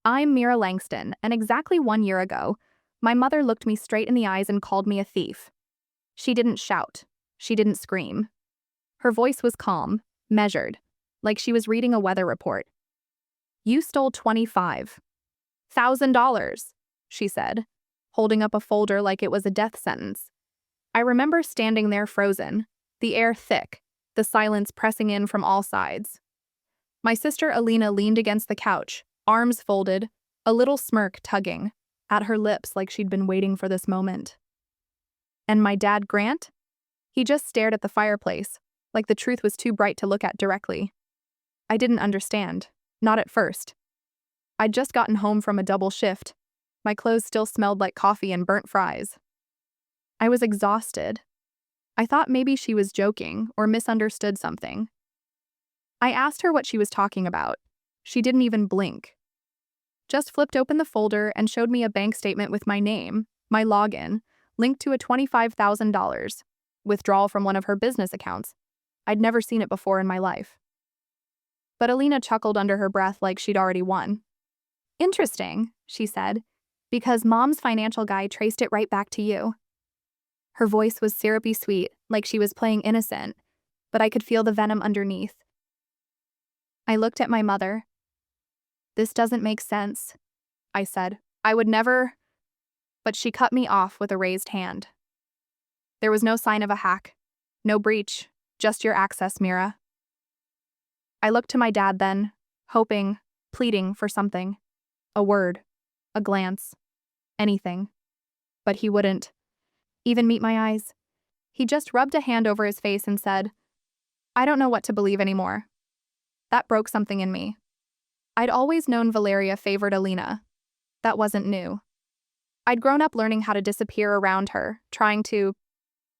I'm Mira Langston, and exactly 1 year ago, my mother looked me straight in the eyes and called me a thief. She didn't shout. She didn't scream. Her voice was calm, measured, like she was reading a weather report. "You stole $25,000, she said, holding up a folder like it was a death sentence. I remember standing there frozen, the air thick, the silence pressing in from all sides. My sister Alina leaned against the couch, arms folded, a little smirk tugging at her lips like she'd been waiting for this moment. And my dad, Grant? He just stared at the fireplace, like the truth was too bright to look at directly. I didn't understand, not at first. I'd just gotten home from a double shift. My clothes still smelled like coffee and burnt fries. I was exhausted. I thought maybe she was joking or misunderstood something. I asked her what she was talking about. She didn't even blink. Just flipped open the folder and showed me a bank statement with my name, my login, linked to a $25,000 withdrawal from one of her business accounts. I'd never seen it before in my life. But Alina chuckled under her breath like she'd already won. "Interesting," she said, "because Mom's financial guy traced it right back to you." Her voice was syrupy sweet, like she was playing innocent, but I could feel the venom underneath. I looked at my mother. "This doesn't make sense," I said. "I would never..." But she cut me off with a raised hand. "There was no sign of a hack. No breach. Just your access, Mira." I looked to my dad then, hoping, pleading for something. A word. A glance. Anything. But he wouldn't even meet my eyes. He just rubbed a hand over his face and said, "I don't know what to believe anymore." That broke something in me. I'd always known Valeria favored Alina. That wasn't new. I'd grown up learning how to disappear around her, trying to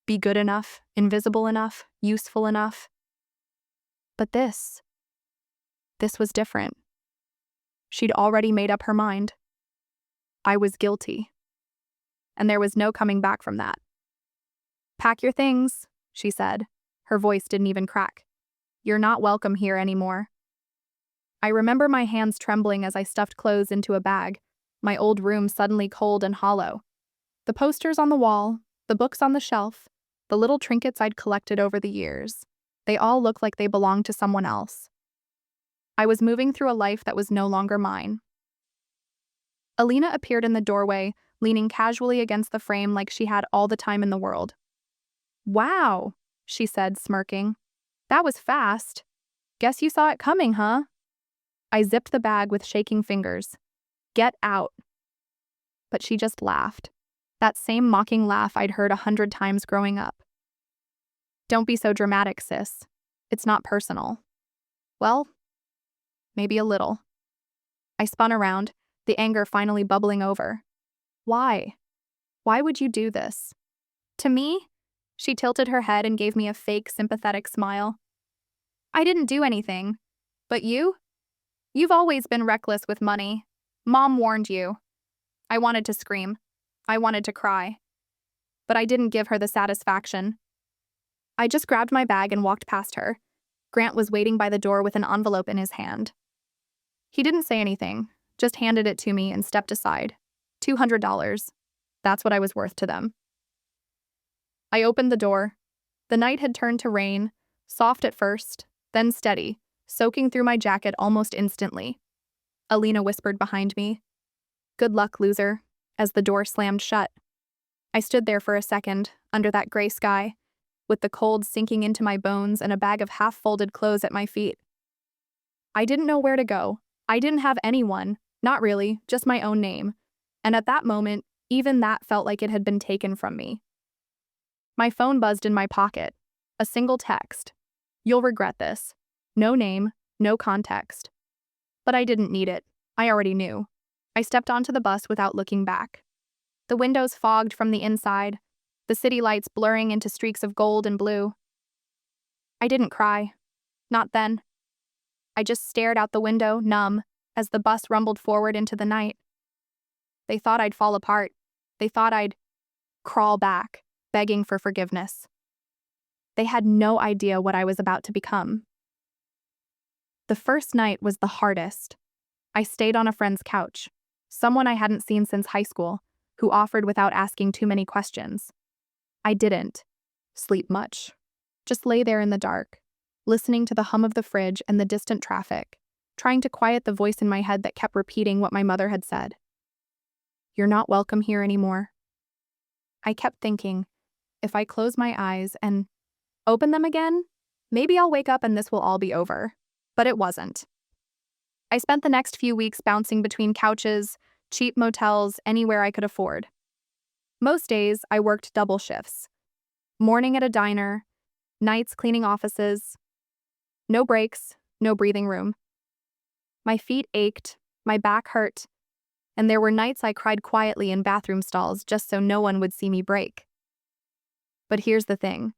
be good enough, invisible enough, useful enough. But this was different. She'd already made up her mind. I was guilty. And there was no coming back from that. "Pack your things," she said. Her voice didn't even crack. "You're not welcome here anymore." I remember my hands trembling as I stuffed clothes into a bag, my old room suddenly cold and hollow. The posters on the wall, the books on the shelf, the little trinkets I'd collected over the years, they all looked like they belonged to someone else. I was moving through a life that was no longer mine. Alina appeared in the doorway, leaning casually against the frame like she had all the time in the world. "Wow," she said, smirking. "That was fast. Guess you saw it coming, huh?" I zipped the bag with shaking fingers. "Get out." But she just laughed. That same mocking laugh I'd heard 100 times growing up. "Don't be so dramatic, sis. It's not personal." Well, maybe a little. I spun around, the anger finally bubbling over. "Why? Why would you do this? To me?" She tilted her head and gave me a fake, sympathetic smile. "I didn't do anything. But you? You've always been reckless with money. Mom warned you." I wanted to scream. I wanted to cry. But I didn't give her the satisfaction. I just grabbed my bag and walked past her. Grant was waiting by the door with an envelope in his hand. He didn't say anything, just handed it to me and stepped aside. $200. That's what I was worth to them. I opened the door. The night had turned to rain, soft at first, then steady, soaking through my jacket almost instantly. Alina whispered behind me, "Good luck, loser," as the door slammed shut. I stood there for a second, under that gray sky, with the cold sinking into my bones and a bag of half-folded clothes at my feet. I didn't know where to go. I didn't have anyone, not really, just my own name. And at that moment, even that felt like it had been taken from me. My phone buzzed in my pocket. A single text. "You'll regret this." No name, no context. But I didn't need it. I already knew. I stepped onto the bus without looking back. The windows fogged from the inside, the city lights blurring into streaks of gold and blue. I didn't cry. Not then. I just stared out the window, numb, as the bus rumbled forward into the night. They thought I'd fall apart. They thought I'd crawl back, begging for forgiveness. They had no idea what I was about to become. The first night was the hardest. I stayed on a friend's couch, someone I hadn't seen since high school, who offered without asking too many questions. I didn't sleep much, just lay there in the dark, listening to the hum of the fridge and the distant traffic, trying to quiet the voice in my head that kept repeating what my mother had said. "You're not welcome here anymore." I kept thinking, if I close my eyes and open them again, maybe I'll wake up and this will all be over. But it wasn't. I spent the next few weeks bouncing between couches, cheap motels, anywhere I could afford. Most days, I worked double shifts. Morning at a diner, nights cleaning offices. No breaks, no breathing room. My feet ached, my back hurt, and there were nights I cried quietly in bathroom stalls just so no one would see me break. But here's the thing.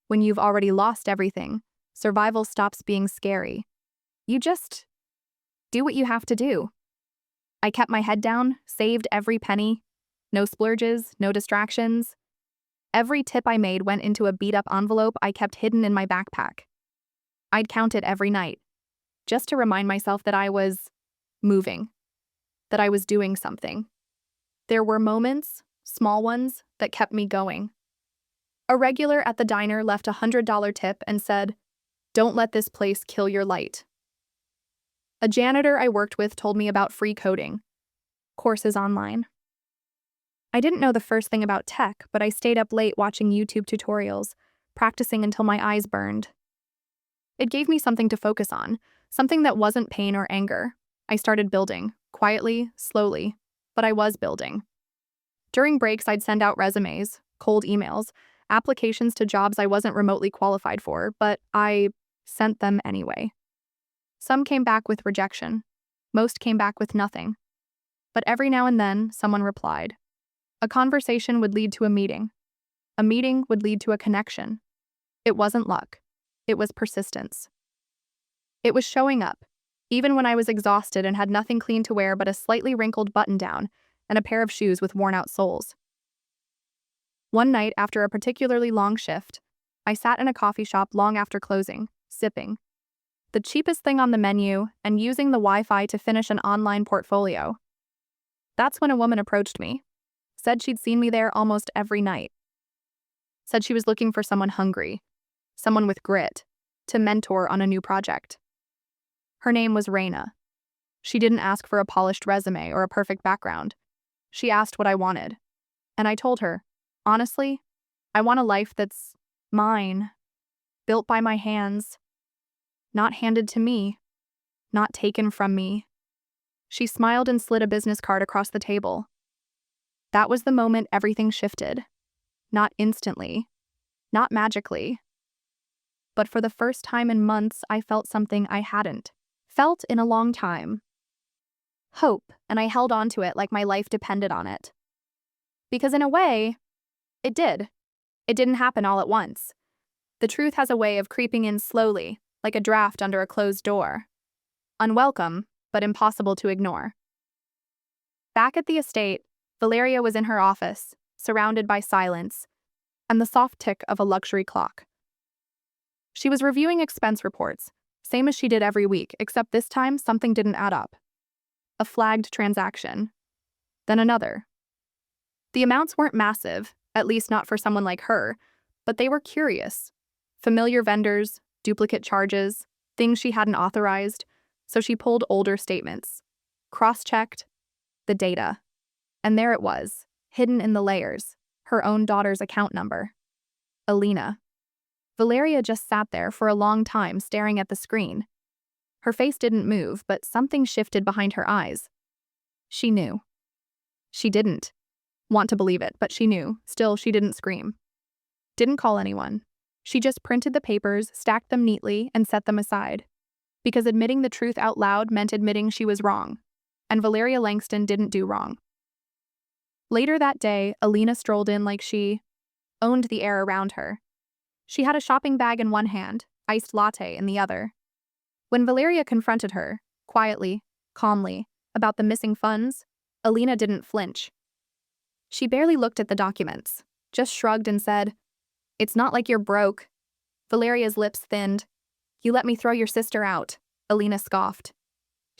When you've already lost everything, survival stops being scary. You just do what you have to do. I kept my head down, saved every penny. No splurges, no distractions. Every tip I made went into a beat-up envelope I kept hidden in my backpack. I'd count it every night, just to remind myself that I was moving, that I was doing something. There were moments, small ones, that kept me going. A regular at the diner left a $100 tip and said, "Don't let this place kill your light." A janitor I worked with told me about free coding, courses online. I didn't know the first thing about tech, but I stayed up late watching YouTube tutorials, practicing until my eyes burned. It gave me something to focus on, something that wasn't pain or anger. I started building, quietly, slowly, but I was building. During breaks, I'd send out resumes, cold emails, applications to jobs I wasn't remotely qualified for, but I sent them anyway. Some came back with rejection. Most came back with nothing. But every now and then, someone replied. A conversation would lead to a meeting. A meeting would lead to a connection. It wasn't luck. It was persistence. It was showing up, even when I was exhausted and had nothing clean to wear but a slightly wrinkled button-down and a pair of shoes with worn-out soles. One night, after a particularly long shift, I sat in a coffee shop long after closing, sipping the cheapest thing on the menu and using the Wi-Fi to finish an online portfolio. That's when a woman approached me, said she'd seen me there almost every night, said she was looking for someone hungry, someone with grit, to mentor on a new project. Her name was Raina. She didn't ask for a polished resume or a perfect background. She asked what I wanted. And I told her, honestly, I want a life that's mine, built by my hands, not handed to me, not taken from me. She smiled and slid a business card across the table. That was the moment everything shifted. Not instantly, not magically. But for the first time in months, I felt something I hadn't felt in a long time. Hope, and I held on to it like my life depended on it. Because in a way, it did. It didn't happen all at once. The truth has a way of creeping in slowly, like a draft under a closed door. Unwelcome, but impossible to ignore. Back at the estate, Valeria was in her office, surrounded by silence, and the soft tick of a luxury clock. She was reviewing expense reports, same as she did every week, except this time something didn't add up. A flagged transaction. Then another. The amounts weren't massive, at least not for someone like her, but they were curious. Familiar vendors, duplicate charges, things she hadn't authorized, so she pulled older statements, cross-checked the data, and there it was, hidden in the layers, her own daughter's account number. Alina. Valeria just sat there for a long time staring at the screen. Her face didn't move, but something shifted behind her eyes. She knew. She didn't want to believe it, but she knew. Still, she didn't scream. Didn't call anyone. She just printed the papers, stacked them neatly, and set them aside. Because admitting the truth out loud meant admitting she was wrong. And Valeria Langston didn't do wrong. Later that day, Alina strolled in like she owned the air around her. She had a shopping bag in one hand, iced latte in the other. When Valeria confronted her, quietly, calmly, about the missing funds, Alina didn't flinch. She barely looked at the documents, just shrugged and said, "It's not like you're broke." Valeria's lips thinned. "You let me throw your sister out," Alina scoffed.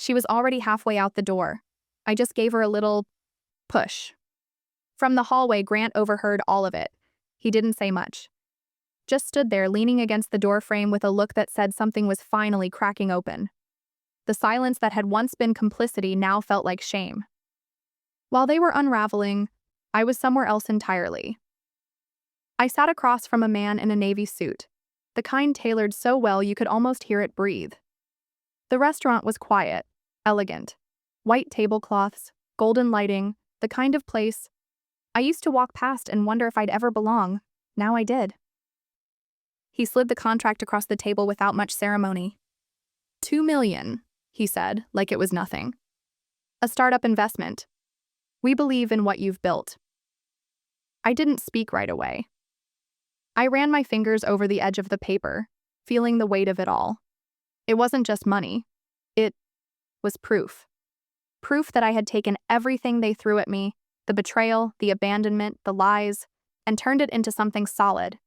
She was already halfway out the door. I just gave her a little push. From the hallway, Grant overheard all of it. He didn't say much. Just stood there leaning against the doorframe with a look that said something was finally cracking open. The silence that had once been complicity now felt like shame. While they were unraveling, I was somewhere else entirely. I sat across from a man in a navy suit, the kind tailored so well you could almost hear it breathe. The restaurant was quiet, elegant. White tablecloths, golden lighting, the kind of place I used to walk past and wonder if I'd ever belong. Now I did. He slid the contract across the table without much ceremony. $2 million, he said, like it was nothing. A startup investment. We believe in what you've built. I didn't speak right away. I ran my fingers over the edge of the paper, feeling the weight of it all. It wasn't just money. It was proof. Proof that I had taken everything they threw at me, the betrayal, the abandonment, the lies, and turned it into something solid.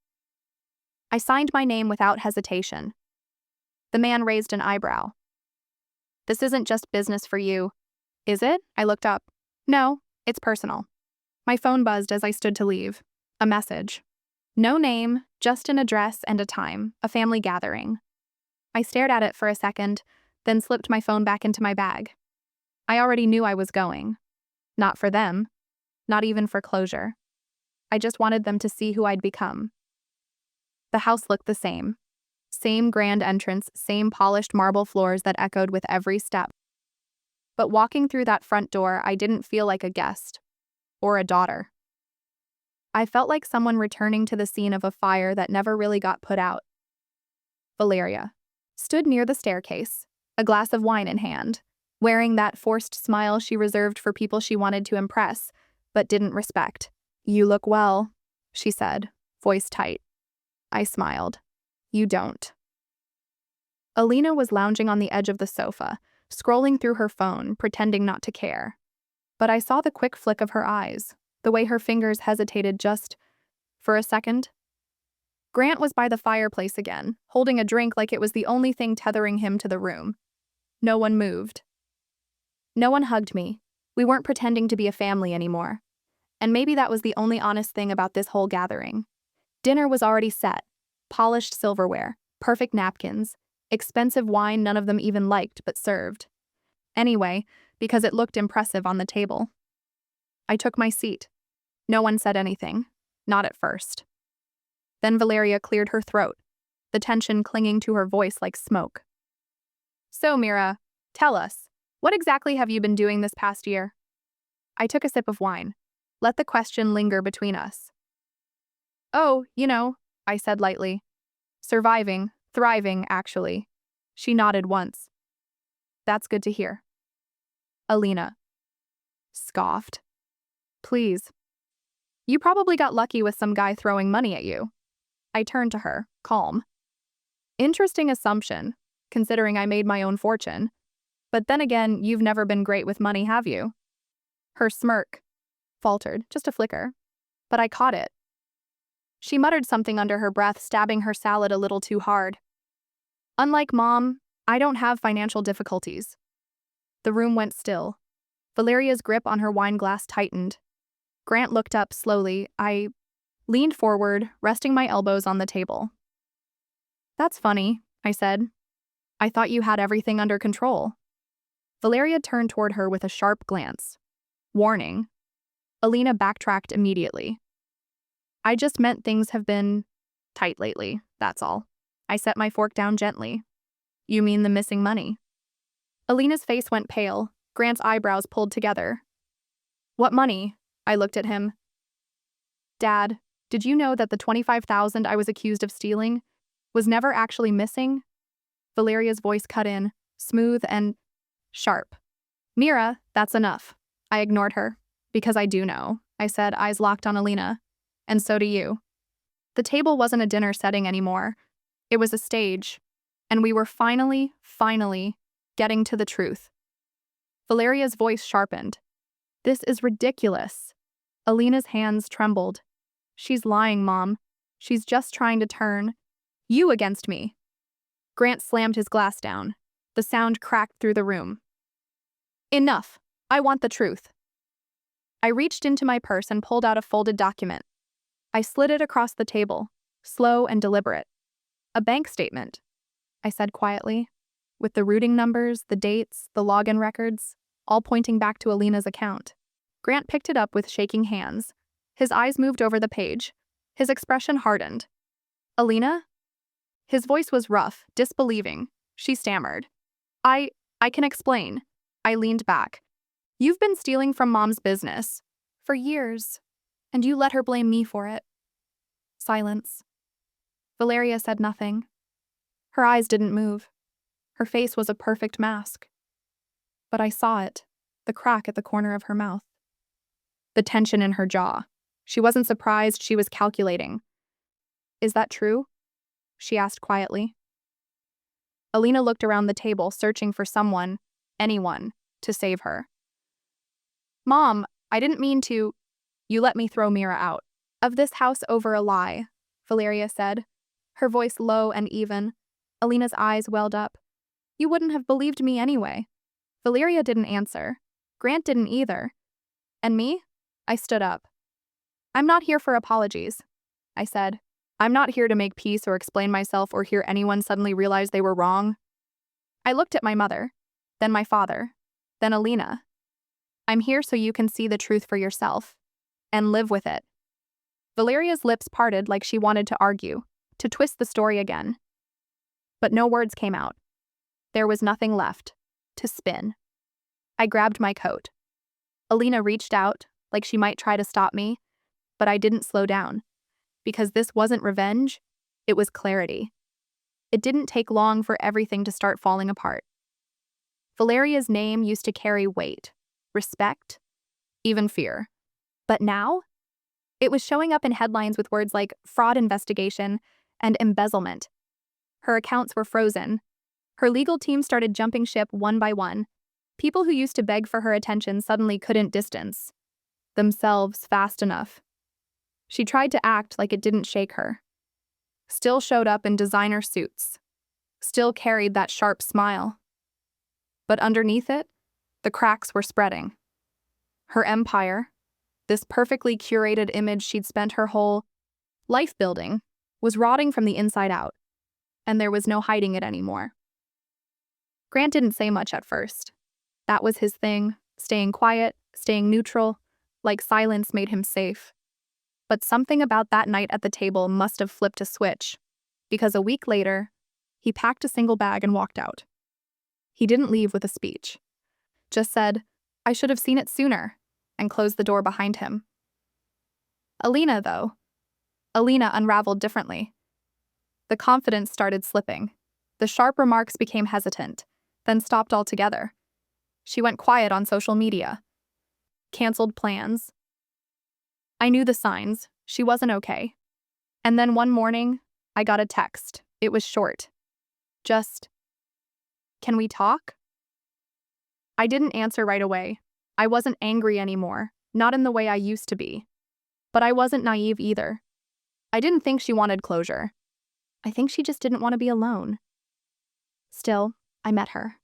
I signed my name without hesitation. The man raised an eyebrow. This isn't just business for you, is it? I looked up. No, it's personal. My phone buzzed as I stood to leave. A message. No name, just an address and a time, a family gathering. I stared at it for a second, then slipped my phone back into my bag. I already knew I was going. Not for them. Not even for closure. I just wanted them to see who I'd become. The house looked the same. Same grand entrance, same polished marble floors that echoed with every step. But walking through that front door, I didn't feel like a guest. Or a daughter. I felt like someone returning to the scene of a fire that never really got put out. Valeria stood near the staircase, a glass of wine in hand, wearing that forced smile she reserved for people she wanted to impress, but didn't respect. You look well, she said, voice tight. I smiled. You don't. Alina was lounging on the edge of the sofa, scrolling through her phone, pretending not to care. But I saw the quick flick of her eyes, the way her fingers hesitated just for a second. Grant was by the fireplace again, holding a drink like it was the only thing tethering him to the room. No one moved. No one hugged me. We weren't pretending to be a family anymore. And maybe that was the only honest thing about this whole gathering. Dinner was already set. Polished silverware, perfect napkins, expensive wine none of them even liked but served. Anyway, because it looked impressive on the table. I took my seat. No one said anything. Not at first. Then Valeria cleared her throat, the tension clinging to her voice like smoke. So, Mira, tell us, what exactly have you been doing this past year? I took a sip of wine. Let the question linger between us. Oh, I said lightly. Surviving, thriving, actually. She nodded once. That's good to hear. Alina scoffed. Please. You probably got lucky with some guy throwing money at you. I turned to her, calm. Interesting assumption, considering I made my own fortune. But then again, you've never been great with money, have you? Her smirk faltered, just a flicker. But I caught it. She muttered something under her breath, stabbing her salad a little too hard. Unlike Mom, I don't have financial difficulties. The room went still. Valeria's grip on her wine glass tightened. Grant looked up slowly. I leaned forward, resting my elbows on the table. That's funny, I said. I thought you had everything under control. Valeria turned toward her with a sharp glance. Warning. Alina backtracked immediately. I just meant things have been tight lately, that's all. I set my fork down gently. You mean the missing money? Alina's face went pale. Grant's eyebrows pulled together. What money? I looked at him. Dad, did you know that the $25,000 I was accused of stealing was never actually missing? Valeria's voice cut in, smooth and sharp. Mira, that's enough. I ignored her. Because I do know, I said, eyes locked on Alina. And so do you. The table wasn't a dinner setting anymore. It was a stage. And we were finally getting to the truth. Valeria's voice sharpened. This is ridiculous. Alina's hands trembled. She's lying, Mom. She's just trying to turn you against me. Grant slammed his glass down. The sound cracked through the room. Enough. I want the truth. I reached into my purse and pulled out a folded document. I slid it across the table, slow and deliberate. A bank statement, I said quietly, with the routing numbers, the dates, the login records, all pointing back to Alina's account. Grant picked it up with shaking hands. His eyes moved over the page. His expression hardened. Alina? His voice was rough, disbelieving. She stammered. I can explain. I leaned back. You've been stealing from Mom's business. For years. And you let her blame me for it. Silence. Valeria said nothing. Her eyes didn't move. Her face was a perfect mask. But I saw it, the crack at the corner of her mouth. The tension in her jaw. She wasn't surprised, she was calculating. Is that true? She asked quietly. Alina looked around the table, searching for someone, anyone, to save her. Mom, I didn't mean to. You let me throw Mira out of this house over a lie, Valeria said, her voice low and even. Alina's eyes welled up. You wouldn't have believed me anyway. Valeria didn't answer. Grant didn't either. And me? I stood up. I'm not here for apologies, I said. I'm not here to make peace or explain myself or hear anyone suddenly realize they were wrong. I looked at my mother, then my father, then Alina. I'm here so you can see the truth for yourself and live with it. Valeria's lips parted like she wanted to argue, to twist the story again. But no words came out. There was nothing left to spin. I grabbed my coat. Alina reached out, like she might try to stop me, but I didn't slow down. Because this wasn't revenge, it was clarity. It didn't take long for everything to start falling apart. Valeria's name used to carry weight, respect, even fear. But now, it was showing up in headlines with words like fraud investigation and embezzlement. Her accounts were frozen. Her legal team started jumping ship one by one. People who used to beg for her attention suddenly couldn't distance themselves fast enough. She tried to act like it didn't shake her. Still showed up in designer suits. Still carried that sharp smile. But underneath it, the cracks were spreading. Her empire, this perfectly curated image she'd spent her whole life building, was rotting from the inside out, and there was no hiding it anymore. Grant didn't say much at first. That was his thing, staying quiet, staying neutral, like silence made him safe. But something about that night at the table must have flipped a switch, because a week later, he packed a single bag and walked out. He didn't leave with a speech. Just said, I should have seen it sooner, and closed the door behind him. Alina, though. Alina unraveled differently. The confidence started slipping. The sharp remarks became hesitant, then stopped altogether. She went quiet on social media. Canceled plans. I knew the signs. She wasn't okay. And then one morning, I got a text. It was short. Just, can we talk? I didn't answer right away. I wasn't angry anymore, not in the way I used to be. But I wasn't naive either. I didn't think she wanted closure. I think she just didn't want to be alone. Still, I met her.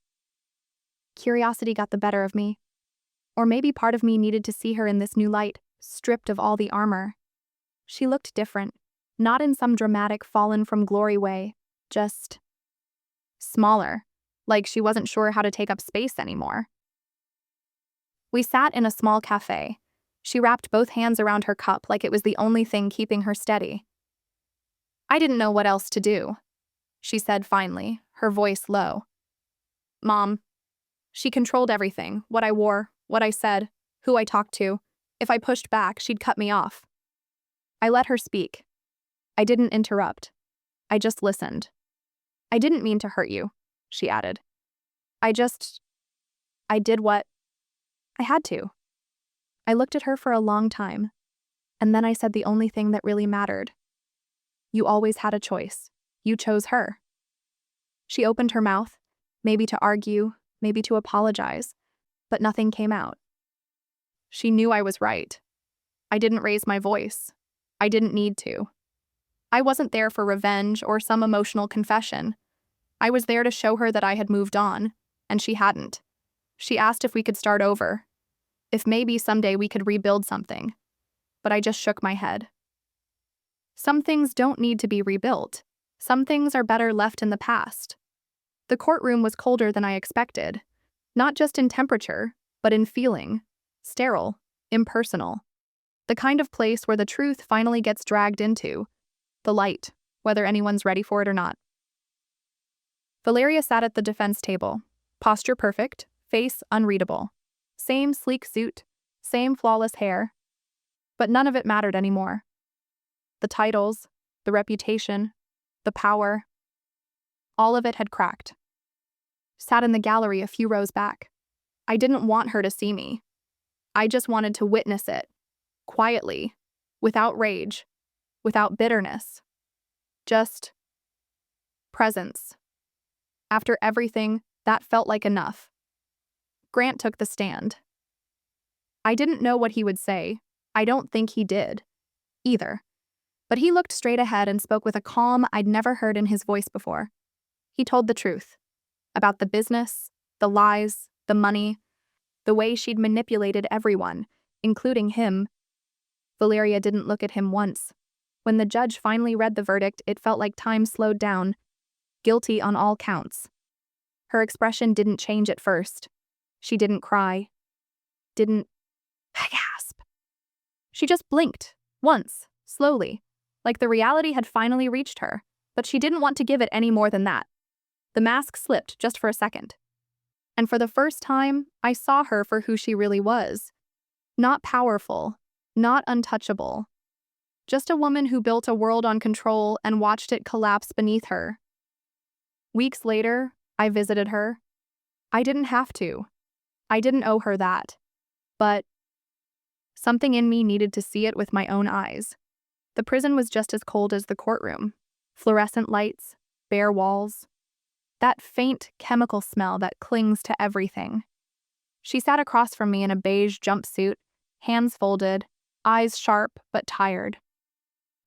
Curiosity got the better of me. Or maybe part of me needed to see her in this new light, stripped of all the armor. She looked different, not in some dramatic fallen from glory way, just smaller, like she wasn't sure how to take up space anymore. We sat in a small cafe. She wrapped both hands around her cup like it was the only thing keeping her steady. I didn't know what else to do, she said finally, her voice low. Mom. She controlled everything, what I wore, what I said, who I talked to. If I pushed back, she'd cut me off. I let her speak. I didn't interrupt. I just listened. I didn't mean to hurt you, she added. I did what I had to. I looked at her for a long time, and then I said the only thing that really mattered. You always had a choice. You chose her. She opened her mouth, maybe to argue, maybe to apologize, but nothing came out. She knew I was right. I didn't raise my voice. I didn't need to. I wasn't there for revenge or some emotional confession. I was there to show her that I had moved on, and she hadn't. She asked if we could start over, if maybe someday we could rebuild something, but I just shook my head. Some things don't need to be rebuilt. Some things are better left in the past. The courtroom was colder than I expected, not just in temperature, but in feeling. Sterile, impersonal. The kind of place where the truth finally gets dragged into. The light, whether anyone's ready for it or not. Valeria sat at the defense table, posture perfect, face unreadable. Same sleek suit, same flawless hair. But none of it mattered anymore. The titles, the reputation, the power, all of it had cracked. Sat in the gallery a few rows back. I didn't want her to see me. I just wanted to witness it, quietly, without rage, without bitterness. Just presence. After everything, that felt like enough. Grant took the stand. I didn't know what he would say. I don't think he did, either. But he looked straight ahead and spoke with a calm I'd never heard in his voice before. He told the truth. About the business, the lies, the money, the way she'd manipulated everyone, including him. Valeria didn't look at him once. When the judge finally read the verdict, it felt like time slowed down. Guilty on all counts. Her expression didn't change at first. She didn't cry. Didn't gasp. She just blinked, once, slowly, like the reality had finally reached her, but she didn't want to give it any more than that. The mask slipped just for a second. And for the first time, I saw her for who she really was. Not powerful, not untouchable. Just a woman who built a world on control and watched it collapse beneath her. Weeks later, I visited her. I didn't have to. I didn't owe her that. But something in me needed to see it with my own eyes. The prison was just as cold as the courtroom. Fluorescent lights, bare walls. That faint chemical smell that clings to everything. She sat across from me in a beige jumpsuit, hands folded, eyes sharp but tired.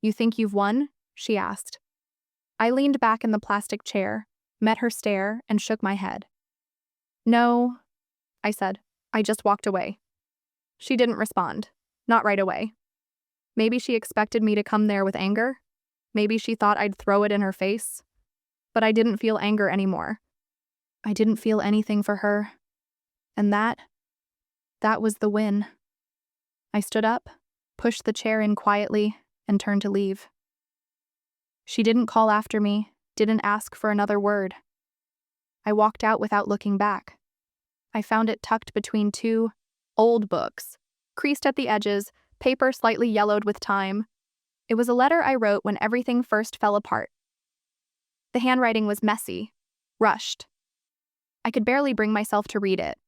"You think you've won?" she asked. I leaned back in the plastic chair, met her stare, and shook my head. "No," I said. "I just walked away." She didn't respond. Not right away. Maybe she expected me to come there with anger. Maybe she thought I'd throw it in her face. But I didn't feel anger anymore. I didn't feel anything for her. And that was the win. I stood up, pushed the chair in quietly, and turned to leave. She didn't call after me, didn't ask for another word. I walked out without looking back. I found it tucked between two old books, creased at the edges, paper slightly yellowed with time. It was a letter I wrote when everything first fell apart. The handwriting was messy, rushed. I could barely bring myself to read it.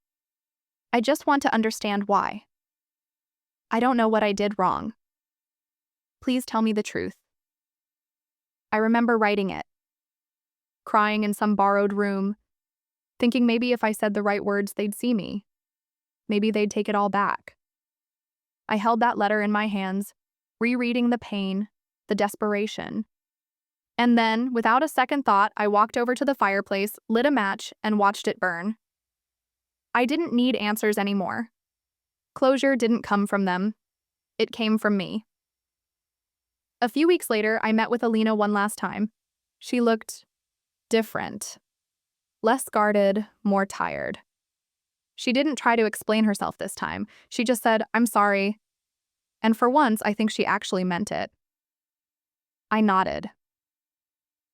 I just want to understand why. I don't know what I did wrong. Please tell me the truth. I remember writing it, crying in some borrowed room, thinking maybe if I said the right words they'd see me. Maybe they'd take it all back. I held that letter in my hands, rereading the pain, the desperation. And then, without a second thought, I walked over to the fireplace, lit a match, and watched it burn. I didn't need answers anymore. Closure didn't come from them. It came from me. A few weeks later, I met with Alina one last time. She looked different. Less guarded, more tired. She didn't try to explain herself this time. She just said, "I'm sorry." And for once, I think she actually meant it. I nodded.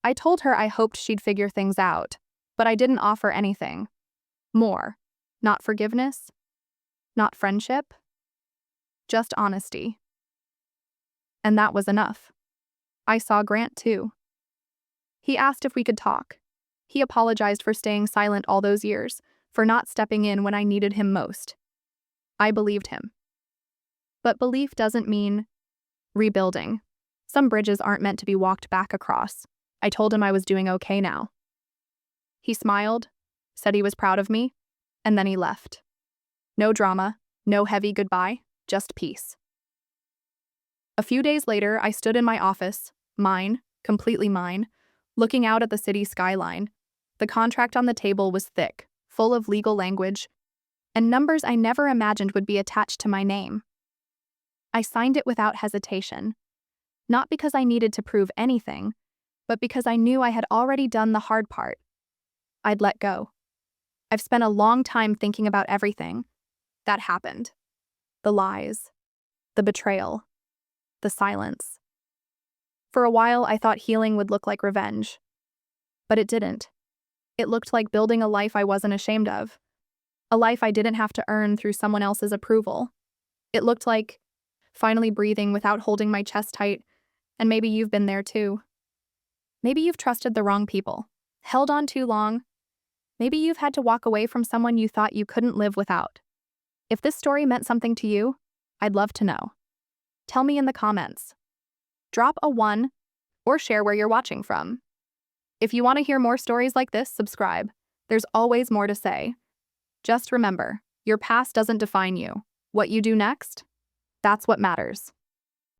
I told her I hoped she'd figure things out, but I didn't offer anything. More. Not forgiveness. Not friendship. Just honesty. And that was enough. I saw Grant too. He asked if we could talk. He apologized for staying silent all those years, for not stepping in when I needed him most. I believed him. But belief doesn't mean rebuilding. Some bridges aren't meant to be walked back across. I told him I was doing okay now. He smiled, said he was proud of me, and then he left. No drama, no heavy goodbye, just peace. A few days later, I stood in my office, mine, completely mine, looking out at the city skyline. The contract on the table was thick, full of legal language, and numbers I never imagined would be attached to my name. I signed it without hesitation, not because I needed to prove anything, but because I knew I had already done the hard part. I'd let go. I've spent a long time thinking about everything that happened. The lies, the betrayal, the silence. For a while, I thought healing would look like revenge. But it didn't. It looked like building a life I wasn't ashamed of. A life I didn't have to earn through someone else's approval. It looked like finally breathing without holding my chest tight, and maybe you've been there too. Maybe you've trusted the wrong people, held on too long. Maybe you've had to walk away from someone you thought you couldn't live without. If this story meant something to you, I'd love to know. Tell me in the comments. Drop a 1 or share where you're watching from. If you want to hear more stories like this, subscribe. There's always more to say. Just remember, your past doesn't define you. What you do next, that's what matters.